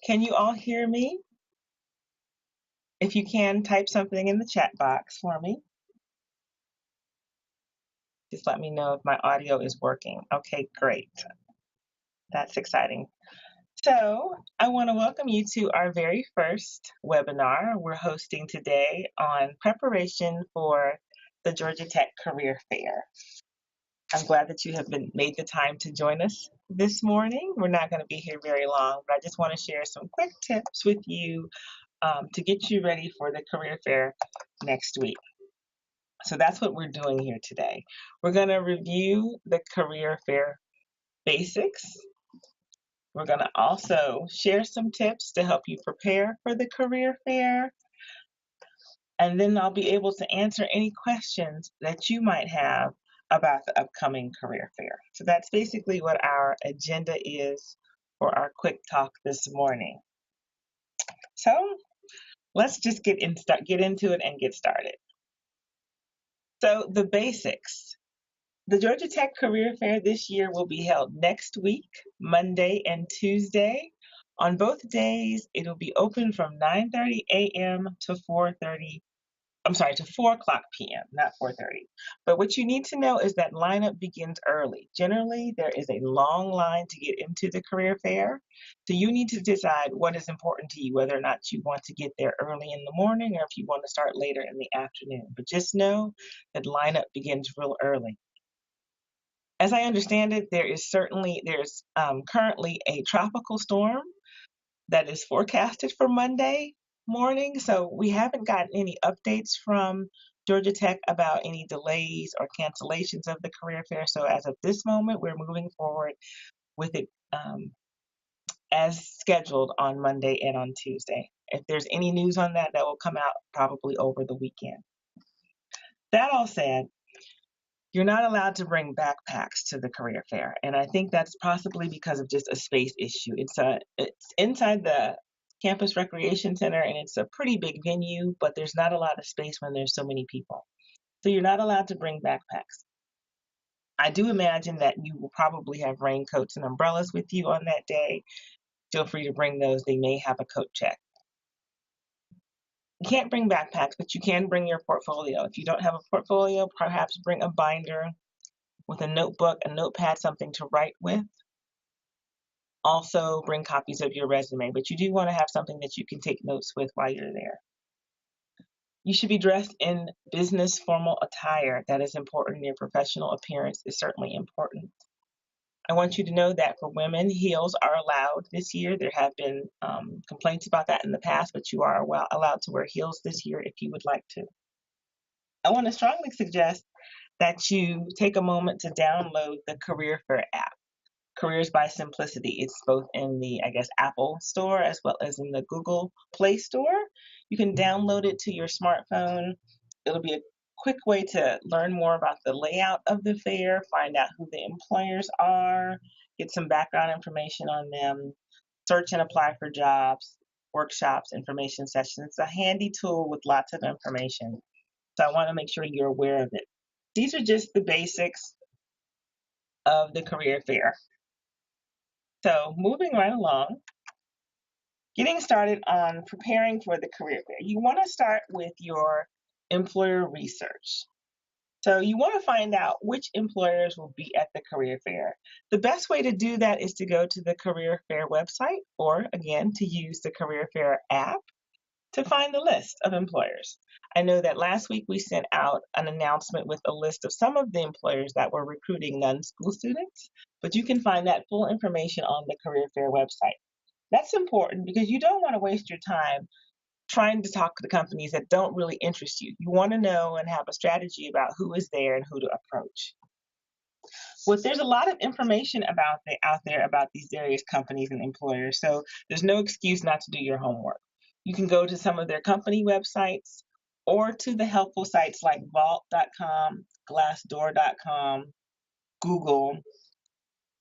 Can you all hear me? If you can, type something in the chat box for me. Just let me know if my audio is working. Okay, great. That's exciting. So, I want to welcome you to our very first webinar we're hosting today on preparation for the Georgia Tech Career Fair. I'm glad that you have made the time to join us this morning. We're not going to be here very long, but I just want to share some quick tips with you to get you ready for the career fair next week. So that's what we're doing here today. We're going to review the career fair basics. We're going to also share some tips to help you prepare for the career fair. And then I'll be able to answer any questions that you might have about the upcoming career fair. So that's basically what our agenda is for our quick talk this morning. So let's just get into it and get started. So the basics. The Georgia Tech Career Fair this year will be held next week, Monday and Tuesday. On both days, it will be open from 9:30 a.m. to 4 o'clock p.m., not 4:30. But what you need to know is that lineup begins early. Generally, there is a long line to get into the career fair. So you need to decide what is important to you, whether or not you want to get there early in the morning or if you want to start later in the afternoon. But just know that lineup begins real early. As I understand it, there's currently a tropical storm that is forecasted for Monday morning. So we haven't gotten any updates from Georgia Tech about any delays or cancellations of the career fair. So as of this moment, we're moving forward with it as scheduled on Monday and on Tuesday. If there's any news on that, that will come out probably over the weekend. That all said, you're not allowed to bring backpacks to the career fair, and I think that's possibly because of just a space issue. It's inside the campus recreation center, and it's a pretty big venue, but there's not a lot of space when there's so many people. So you're not allowed to bring backpacks. I do imagine that you will probably have raincoats and umbrellas with you on that day. Feel free to bring those. They may have a coat check. You can't bring backpacks, but you can bring your portfolio. If you don't have a portfolio, perhaps bring a binder with a notebook, a notepad, something to write with. Also bring copies of your resume, but you do want to have something that you can take notes with while you're there. You should be dressed in business formal attire. That is important. Your professional appearance is certainly important. I want you to know that for women, heels are allowed this year. There have been complaints about that in the past, but you are allowed to wear heels this year if you would like to. I want to strongly suggest that you take a moment to download the Career Fair app. Careers by Simplicity. It's both in the, Apple Store as well as in the Google Play Store. You can download it to your smartphone. It'll be a quick way to learn more about the layout of the fair, find out who the employers are, get some background information on them, search and apply for jobs, workshops, information sessions. It's a handy tool with lots of information. So I want to make sure you're aware of it. These are just the basics of the career fair. So moving right along, getting started on preparing for the career fair. You want to start with your employer research. So you want to find out which employers will be at the career fair. The best way to do that is to go to the career fair website, or again, to use the career fair app to find the list of employers. I know that last week we sent out an announcement with a list of some of the employers that were recruiting non-school students, but you can find that full information on the career fair website. That's important because you don't want to waste your time trying to talk to the companies that don't really interest you. You want to know and have a strategy about who is there and who to approach. Well, there's a lot of information out there about these various companies and employers, so there's no excuse not to do your homework. You can go to some of their company websites or to the helpful sites like vault.com, glassdoor.com, Google,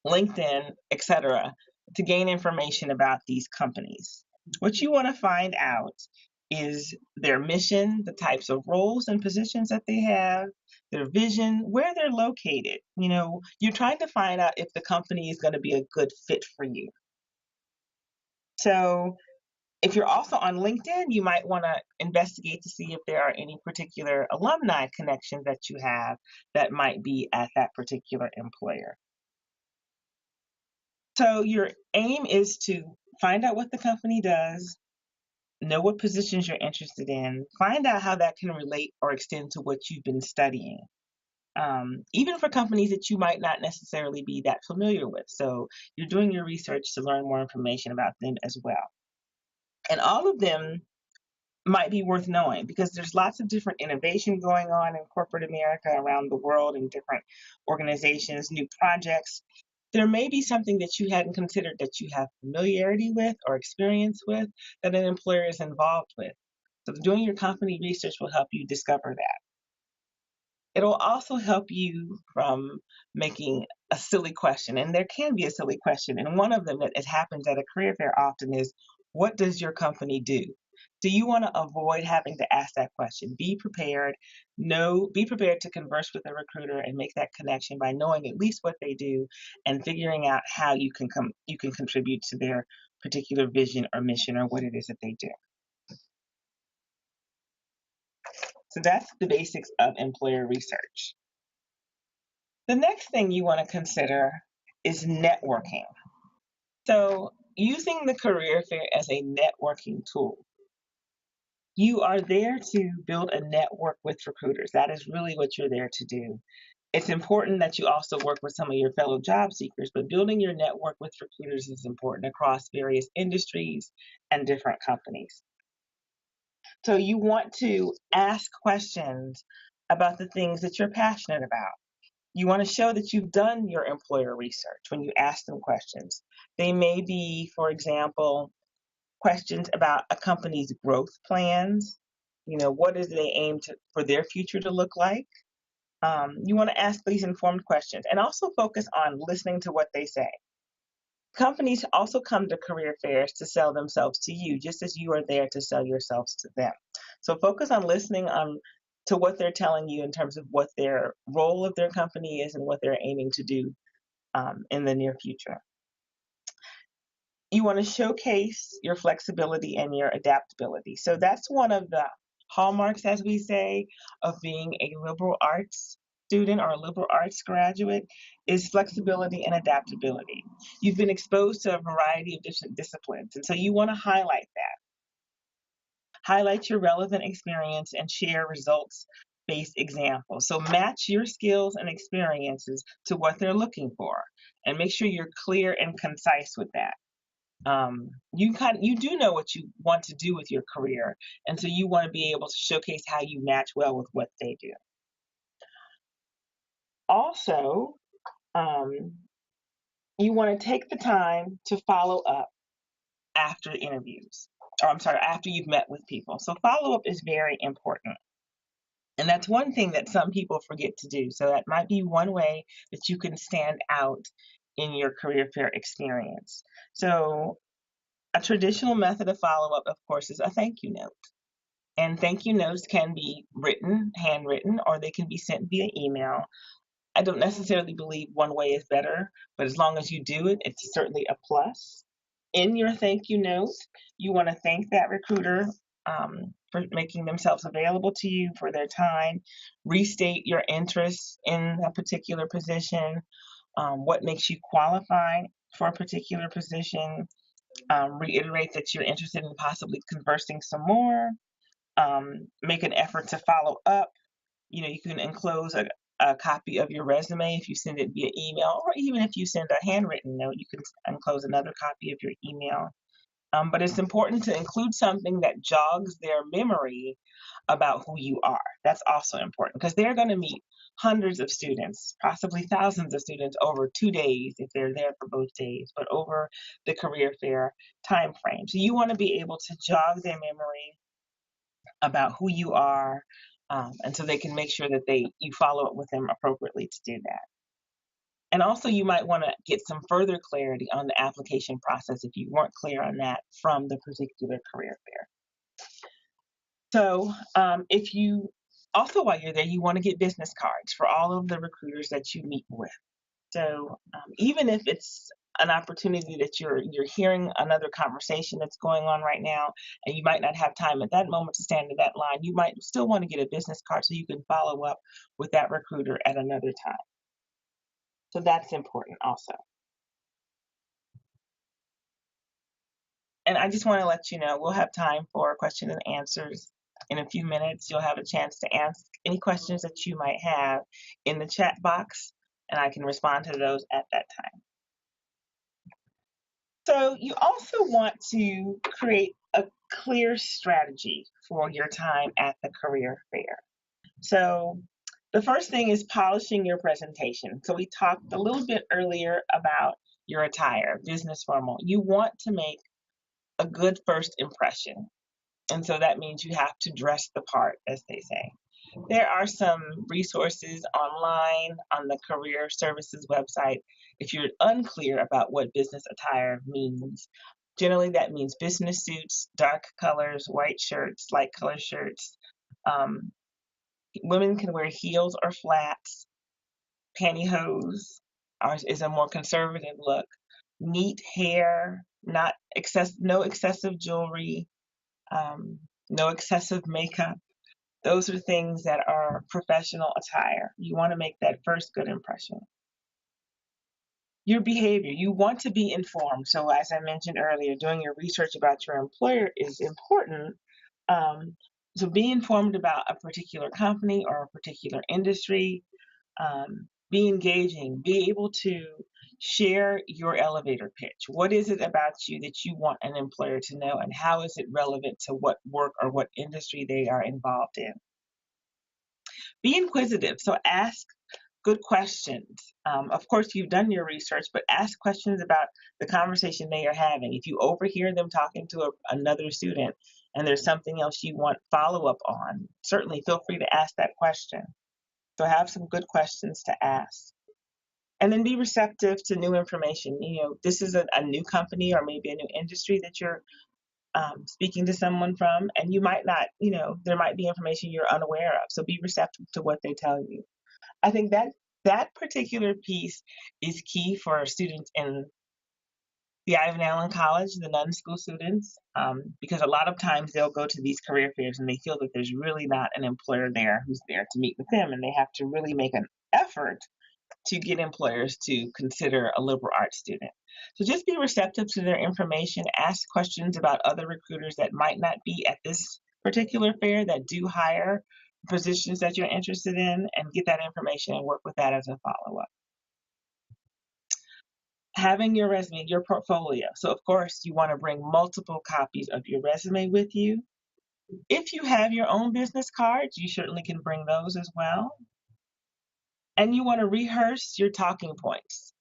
LinkedIn, etc., to gain information about these companies. What you want to find out is their mission, the types of roles and positions that they have, their vision, where they're located. You're trying to find out if the company is going to be a good fit for you. So if you're also on LinkedIn, you might want to investigate to see if there are any particular alumni connections that you have that might be at that particular employer. So your aim is to find out what the company does, know what positions you're interested in, find out how that can relate or extend to what you've been studying. Even for companies that you might not necessarily be that familiar with. So you're doing your research to learn more information about them as well. And all of them might be worth knowing because there's lots of different innovation going on in corporate America around the world in different organizations, new projects. There may be something that you hadn't considered that you have familiarity with or experience with that an employer is involved with. So doing your company research will help you discover that. It'll also help you from making a silly question, and there can be a silly question. And one of them that it happens at a career fair often is, what does your company do? Do you want to avoid having to ask that question? Be prepared. Be prepared to converse with a recruiter and make that connection by knowing at least what they do and figuring out how you can contribute to their particular vision or mission or what it is that they do. So that's the basics of employer research. The next thing you want to consider is networking. So, using the career fair as a networking tool, you are there to build a network with recruiters. That is really what you're there to do. It's important that you also work with some of your fellow job seekers, but building your network with recruiters is important across various industries and different companies. So, you want to ask questions about the things that you're passionate about. You want to show that you've done your employer research when you ask them questions. They may be, for example, questions about a company's growth plans. What is they aim to for their future to look like? You want to ask these informed questions and also focus on listening to what they say. Companies also come to career fairs to sell themselves to you, just as you are there to sell yourselves to them. So focus on listening to what they're telling you in terms of what their role of their company is and what they're aiming to do in the near future. You want to showcase your flexibility and your adaptability. So that's one of the hallmarks, as we say, of being a liberal arts student or a liberal arts graduate is flexibility and adaptability. You've been exposed to a variety of different disciplines, and so you want to highlight that. Highlight your relevant experience and share results-based examples. So match your skills and experiences to what they're looking for, and make sure you're clear and concise with that. You do know what you want to do with your career, and so you want to be able to showcase how you match well with what they do. Also, um, you want to take the time to follow up after interviews, or I'm sorry, after you've met with people. So follow up is very important. And that's one thing that some people forget to do. So that might be one way that you can stand out in your career fair experience. So a traditional method of follow-up, of course, is a thank you note. And thank you notes can be written, handwritten, or they can be sent via email. I don't necessarily believe one way is better, but as long as you do it, it's certainly a plus. In your thank you note, you want to thank that recruiter for making themselves available to you for their time, restate your interest in a particular position, what makes you qualified for a particular position, reiterate that you're interested in possibly conversing some more, make an effort to follow up. You can enclose a copy of your resume if you send it via email, or even if you send a handwritten note, you can enclose another copy of your email. But it's important to include something that jogs their memory about who you are. That's also important because they're going to meet hundreds of students, possibly thousands of students over 2 days if they're there for both days, but over the career fair time frame. So you want to be able to jog their memory about who you are, and so they can make sure that you follow up with them appropriately to do that. And also, you might want to get some further clarity on the application process if you weren't clear on that from the particular career fair. So, if you also, while you're there, you want to get business cards for all of the recruiters that you meet with. So, even if it's an opportunity that you're hearing another conversation that's going on right now, and you might not have time at that moment to stand in that line, you might still want to get a business card so you can follow up with that recruiter at another time. So that's important also. And I just want to let you know we'll have time for question and answers in a few minutes. You'll have a chance to ask any questions that you might have in the chat box, and I can respond to those at that time. So you also want to create a clear strategy for your time at the career fair. So the first thing is polishing your presentation. So we talked a little bit earlier about your attire, business formal. You want to make a good first impression. And so that means you have to dress the part, as they say. There are some resources online on the Career Services website if you're unclear about what business attire means. Generally, that means business suits, dark colors, white shirts, light color shirts. Um, Women can wear heels or flats. Pantyhose is a more conservative look. Neat hair, no excessive jewelry, um, no excessive makeup. Those are things that are professional attire. You want to make that first good impression. Your behavior, you want to be informed. So as I mentioned earlier, doing your research about your employer is important. Um, so be informed about a particular company or a particular industry. Be engaging, be able to share your elevator pitch. What is it about you that you want an employer to know, and how is it relevant to what work or what industry they are involved in? Be inquisitive, so ask good questions. Of course, you've done your research, but ask questions about the conversation they are having. If you overhear them talking to another student and there's something else you want follow up on, certainly feel free to ask that question. So have some good questions to ask. And then be receptive to new information. This is a new company or maybe a new industry that you're speaking to someone from, and you might not, there might be information you're unaware of. So be receptive to what they tell you. I think that particular piece is key for students in the Ivan Allen College, the Nun School students, because a lot of times they'll go to these career fairs and they feel that there's really not an employer there who's there to meet with them, and they have to really make an effort to get employers to consider a liberal arts student. So just be receptive to their information, ask questions about other recruiters that might not be at this particular fair that do hire positions that you're interested in, and get that information and work with that as a follow-up. Having your resume, your portfolio. So of course you want to bring multiple copies of your resume with you. If you have your own business cards, you certainly can bring those as well. And you want to rehearse your talking points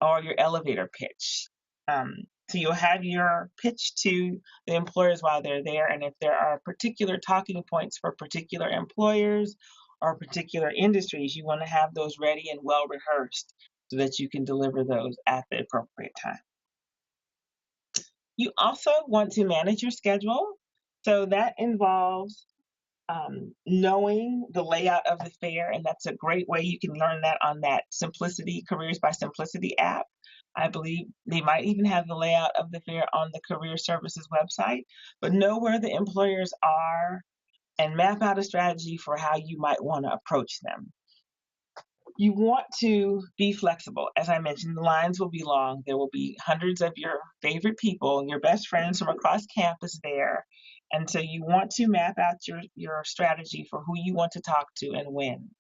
or your elevator pitch. So you'll have your pitch to the employers while they're there, and if there are particular talking points for particular employers or particular industries, you want to have those ready and well rehearsed so that you can deliver those at the appropriate time. You also want to manage your schedule. So that involves knowing the layout of the fair, and that's a great way you can learn that on that Simplicity Careers by Simplicity app. I believe they might even have the layout of the fair on the Career Services website, but know where the employers are and map out a strategy for how you might want to approach them. You want to be flexible. As I mentioned, the lines will be long. There will be hundreds of your favorite people and your best friends from across campus there. And so you want to map out your strategy for who you want to talk to and when.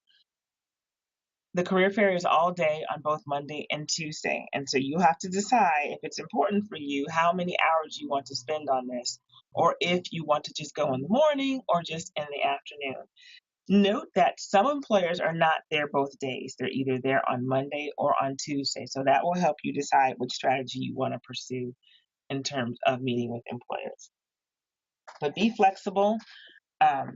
The career fair is all day on both Monday and Tuesday. And so you have to decide if it's important for you, how many hours you want to spend on this, or if you want to just go in the morning or just in the afternoon. Note that some employers are not there both days. They're either there on Monday or on Tuesday. So that will help you decide which strategy you want to pursue in terms of meeting with employers. But be flexible, um,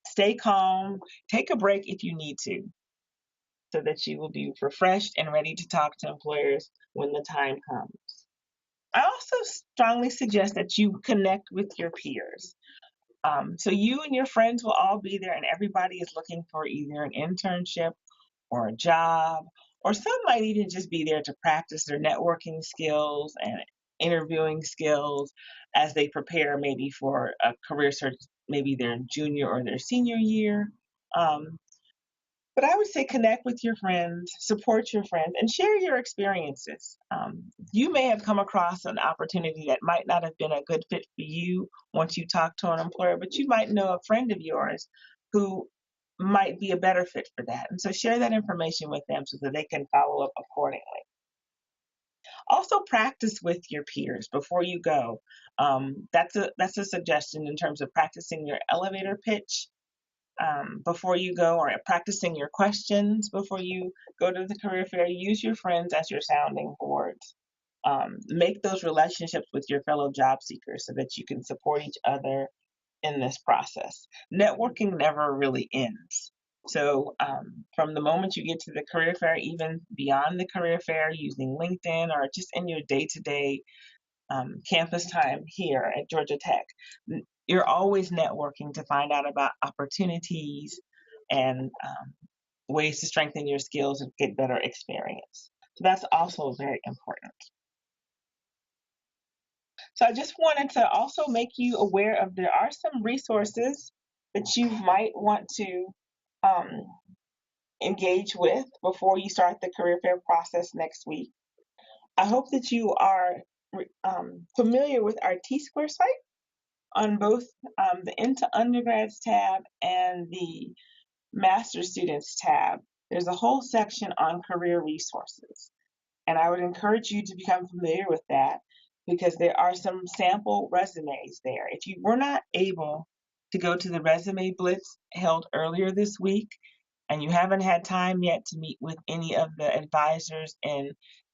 stay calm, take a break if you need to, so that you will be refreshed and ready to talk to employers when the time comes. I also strongly suggest that you connect with your peers. So you and your friends will all be there, and everybody is looking for either an internship or a job or some might even just be there to practice their networking skills and interviewing skills as they prepare maybe for a career search, maybe their junior or their senior year. Um, but I would say connect with your friends, support your friends, and share your experiences. You may have come across an opportunity that might not have been a good fit for you once you talk to an employer, but you might know a friend of yours who might be a better fit for that. And so share that information with them so that they can follow up accordingly. Also practice with your peers before you go. That's a suggestion in terms of practicing your elevator pitch before you go, or practicing your questions before you go to the career fair. Use your friends as your sounding boards. Make those relationships with your fellow job seekers so that you can support each other in this process. Networking never really ends. So, from the moment you get to the career fair, even beyond the career fair, using LinkedIn or just in your day to day campus time here at Georgia Tech, you're always networking to find out about opportunities and ways to strengthen your skills and get better experience. So that's also very important. So I just wanted to also make you aware of there are some resources that you might want to um, engage with before you start the career fair process next week. I hope that you are familiar with our T-Square site on both the Into Undergrads tab and the Master Students tab. There's a whole section on career resources. And I would encourage you to become familiar with that because there are some sample resumes there. If you were not able to go to the resume blitz held earlier this week and you haven't had time yet to meet with any of the advisors in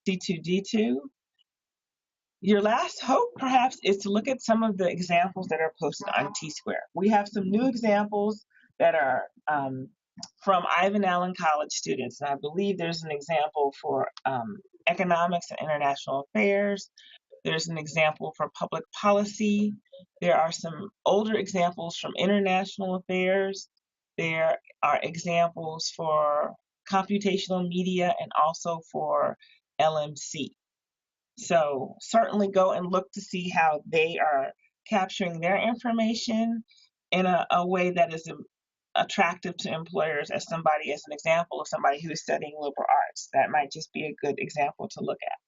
C2D2, your last hope perhaps is to look at some of the examples that are posted on T-Square. We have some new examples that are from Ivan Allen College students. And I believe there's an example for economics and international affairs. There's an example for public policy. There are some older examples from international affairs. There are examples for computational media and also for LMC. So certainly go and look to see how they are capturing their information in a way that is attractive to employers as somebody, as an example of somebody who is studying liberal arts. That might just be a good example to look at.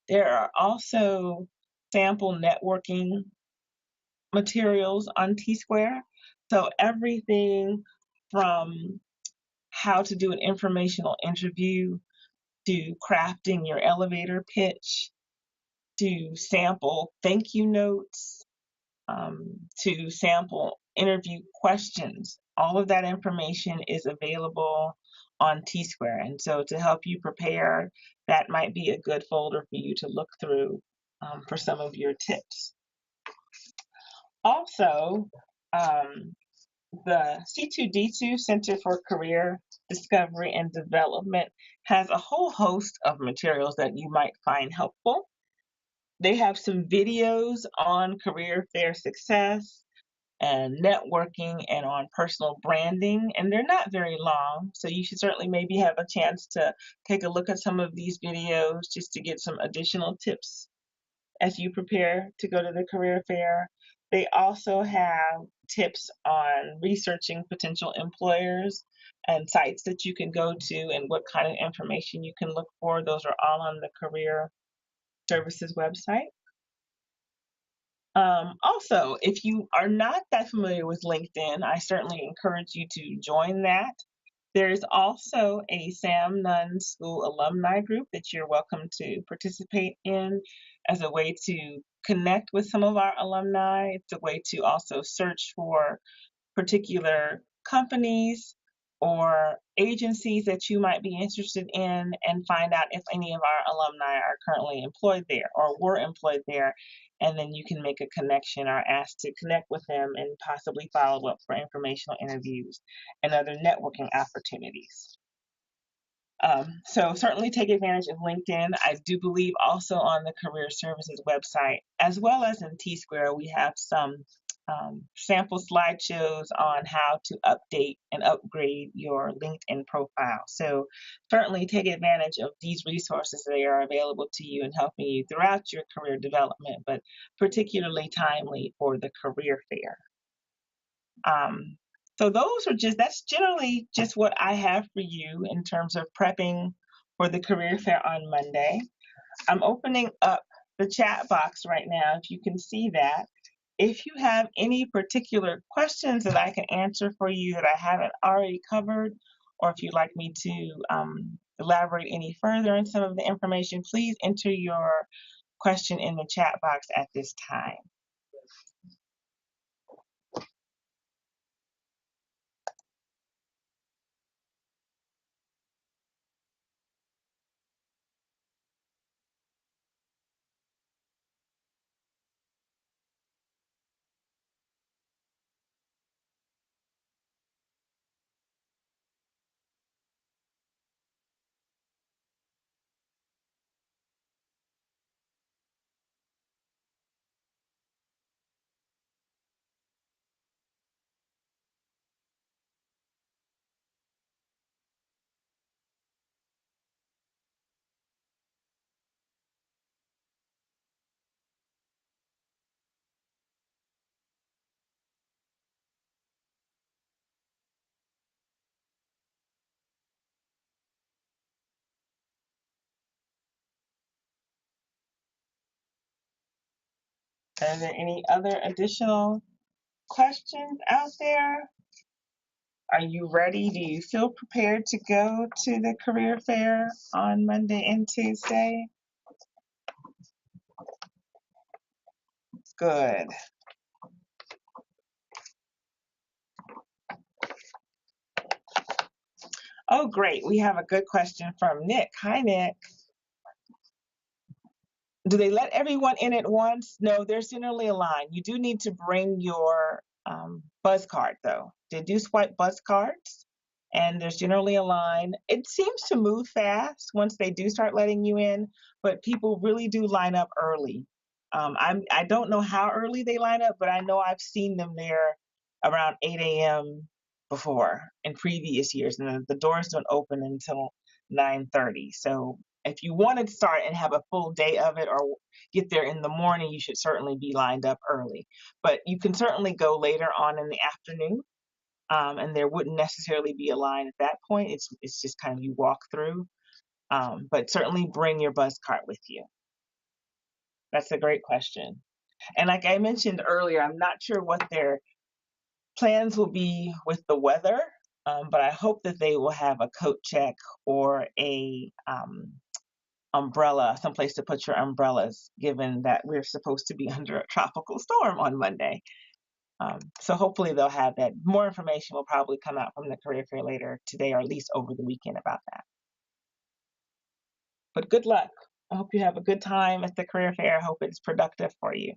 There are also sample networking materials on T-Square. So everything from how to do an informational interview to crafting your elevator pitch to sample thank you notes, to sample interview questions. All of that information is available on T-Square. And so to help you prepare, that might be a good folder for you to look through for some of your tips. Also, the C2D2 Center for Career Discovery and Development has a whole host of materials that you might find helpful. They have some videos on career fair success and networking and on personal branding, and they're not very long, so you should certainly maybe have a chance to take a look at some of these videos just to get some additional tips as you prepare to go to the career fair. They also have tips on researching potential employers and sites that you can go to and what kind of information you can look for. Those are all on the Career Services website. Also, if you are not that familiar with LinkedIn, I certainly encourage you to join that. There is also a Sam Nunn School alumni group that you're welcome to participate in as a way to connect with some of our alumni. It's a way to also search for particular companies or agencies that you might be interested in and find out if any of our alumni are currently employed there or were employed there. And then you can make a connection or ask to connect with them and possibly follow up for informational interviews and other networking opportunities. So certainly take advantage of LinkedIn. I do believe also on the Career Services website, as well as in T-Square, we have some sample slideshows on how to update and upgrade your LinkedIn profile. So certainly take advantage of these resources that are available to you and helping you throughout your career development, but particularly timely for the career fair. So that's generally just what I have for you in terms of prepping for the career fair on Monday. I'm opening up the chat box right now, if you can see that. If you have any particular questions that I can answer for you that I haven't already covered, or if you'd like me to elaborate any further on some of the information, please enter your question in the chat box at this time. Are there any other additional questions out there? Are you ready? Do you feel prepared to go to the career fair on Monday and Tuesday? Good. Oh, great. We have a good question from Nick. Hi, Nick. Do they let everyone in at once? No, there's generally a line. You do need to bring your buzz card, though. They do swipe buzz cards, and there's generally a line. It seems to move fast once they do start letting you in, but people really do line up early. I don't know how early they line up, but I know I've seen them there around 8 a.m. before in previous years, and the doors don't open until 9:30. So if you want to start and have a full day of it or get there in the morning, you should certainly be lined up early. But you can certainly go later on in the afternoon, and there wouldn't necessarily be a line at that point. It's just kind of you walk through, but certainly bring your bus cart with you. That's a great question. And like I mentioned earlier, I'm not sure what their plans will be with the weather, but I hope that they will have a coat check or a umbrella, someplace to put your umbrellas, given that we're supposed to be under a tropical storm on Monday. So hopefully they'll have that. More information will probably come out from the career fair later today or at least over the weekend about that. But good luck. I hope you have a good time at the career fair. I hope it's productive for you.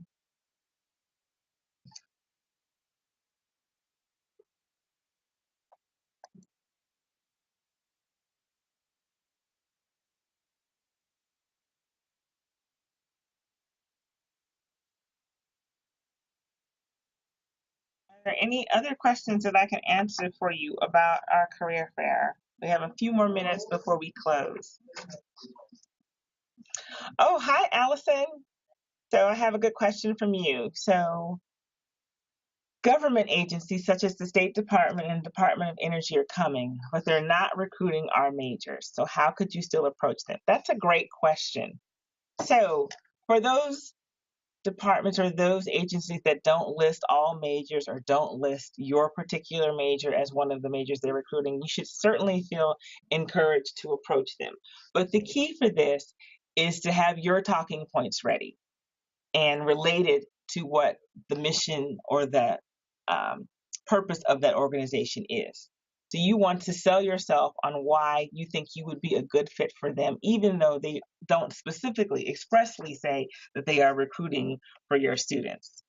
Are there any other questions that I can answer for you about our career fair? We have a few more minutes before we close. Oh, hi, Allison. So I have a good question from you. So government agencies such as the State Department and Department of Energy are coming, but they're not recruiting our majors. So how could you still approach them? That's a great question. So for those departments or those agencies that don't list all majors or don't list your particular major as one of the majors they're recruiting, you should certainly feel encouraged to approach them. But the key for this is to have your talking points ready and related to what the mission or the purpose of that organization is. So you want to sell yourself on why you think you would be a good fit for them, even though they don't specifically, expressly say that they are recruiting for your students.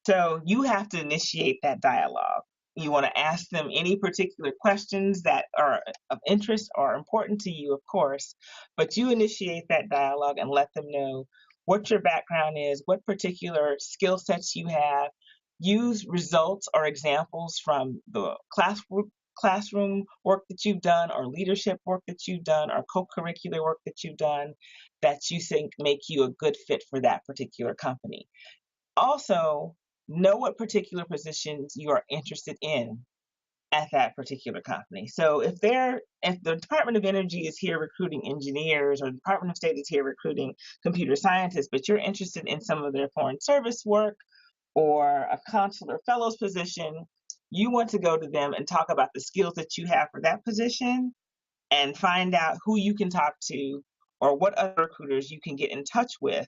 So you have to initiate that dialogue. You want to ask them any particular questions that are of interest or important to you, of course, but you initiate that dialogue and let them know what your background is, what particular skill sets you have, Use results or examples from the classroom work that you've done, or leadership work that you've done, or co-curricular work that you've done that you think make you a good fit for that particular company. Also, know what particular positions you are interested in at that particular company. So if the Department of Energy is here recruiting engineers, or the Department of State is here recruiting computer scientists, but you're interested in some of their foreign service work or a consular fellows position, you want to go to them and talk about the skills that you have for that position, and find out who you can talk to or what other recruiters you can get in touch with,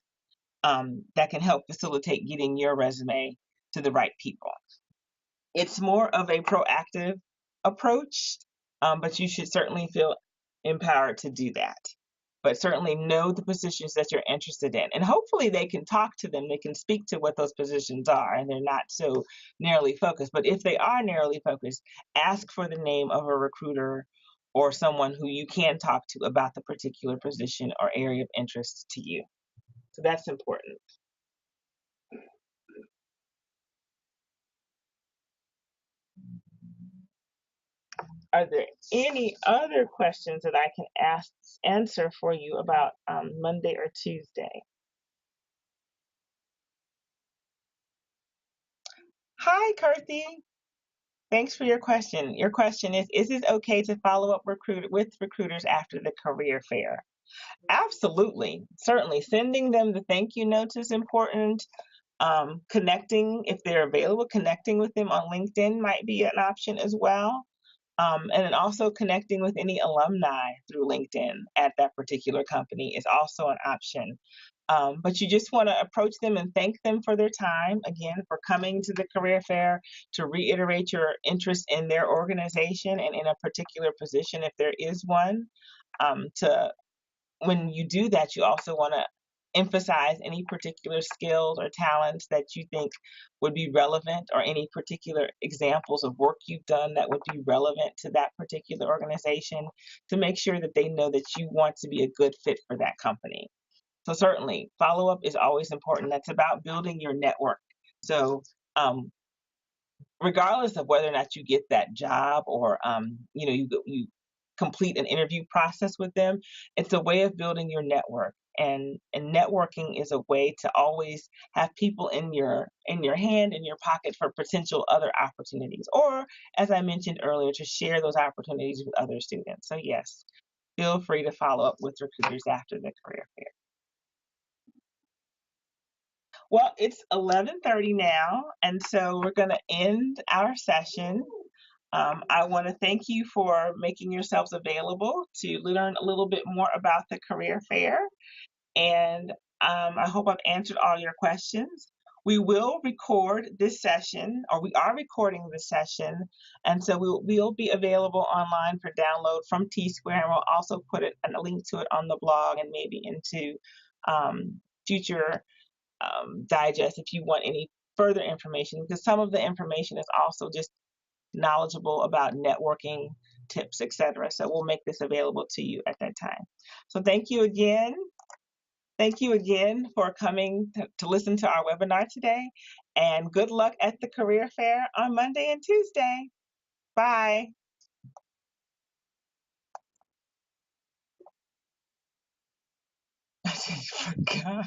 that can help facilitate getting your resume to the right people. It's more of a proactive approach, but you should certainly feel empowered to do that. But certainly know the positions that you're interested in. And hopefully they can talk to them, they can speak to what those positions are, and they're not so narrowly focused. But if they are narrowly focused, ask for the name of a recruiter or someone who you can talk to about the particular position or area of interest to you. So that's important. Are there any other questions that I can answer for you about Monday or Tuesday? Hi, Kirthi. Thanks for your question. Your question is it okay to follow up with recruiters after the career fair? Absolutely. Certainly. Sending them the thank you notes is important. Connecting, if they're available, connecting with them on LinkedIn might be an option as well. And then also connecting with any alumni through LinkedIn at that particular company is also an option. But you just want to approach them and thank them for their time, again, for coming to the career fair, to reiterate your interest in their organization and in a particular position if there is one. To When you do that, you also want to emphasize any particular skills or talents that you think would be relevant, or any particular examples of work you've done that would be relevant to that particular organization, to make sure that they know that you want to be a good fit for that company. So certainly, follow up is always important. That's about building your network. So um, regardless of whether or not you get that job, or you complete an interview process with them, it's a way of building your network. And networking is a way to always have people in your hand, in your pocket, for potential other opportunities, or, as I mentioned earlier, to share those opportunities with other students. So yes, feel free to follow up with recruiters after the career fair. Well, it's 11:30 now, and so we're going to end our session. I want to thank you for making yourselves available to learn a little bit more about the career fair, and I hope I've answered all your questions. We will record this session, or we are recording this session, and so we'll be available online for download from T Square, and we'll also put a link to it on the blog, and maybe into future digest if you want any further information, because some of the information is also just knowledgeable about networking tips, etc. So we'll make this available to you at that time. So thank you again. Thank you again for coming to listen to our webinar today, and good luck at the career fair on Monday and Tuesday. Bye. I forgot.